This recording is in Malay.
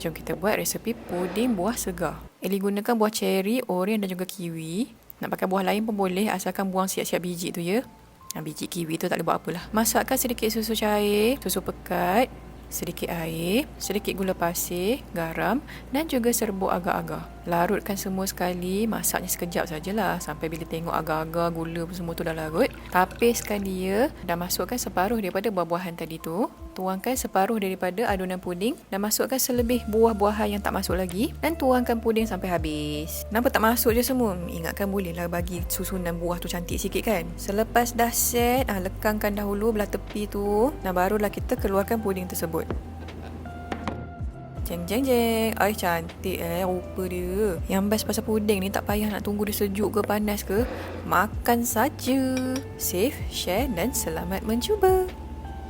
Jom kita buat resepi puding buah segar. Eli gunakan buah ceri, oren dan juga kiwi. Nak pakai buah lain pun boleh, asalkan buang siap-siap biji tu ya. Biji kiwi tu tak boleh buat apalah. Masakkan sedikit susu cair, susu pekat, sedikit air, sedikit gula pasir, garam dan juga serbuk agar-agar. Larutkan semua sekali, masaknya sekejap sajalah sampai bila tengok agar-agar gula semua tu dah larut. Tapiskan dia dan masukkan separuh daripada buah-buahan tadi tu. Tuangkan separuh daripada adunan puding dan masukkan selebih buah-buahan yang tak masuk lagi dan tuangkan puding sampai habis. Nampak tak masuk je semua? Ingatkan bolehlah bagi susunan buah tu cantik sikit kan. Selepas dah set, lekangkan dahulu belah tepi tu dan barulah kita keluarkan puding tersebut. Jeng jeng jeng. Ay, cantik rupa dia. Yang best pasal puding ni tak payah nak tunggu dia sejuk ke panas ke. Makan saja. Save, share dan selamat mencuba.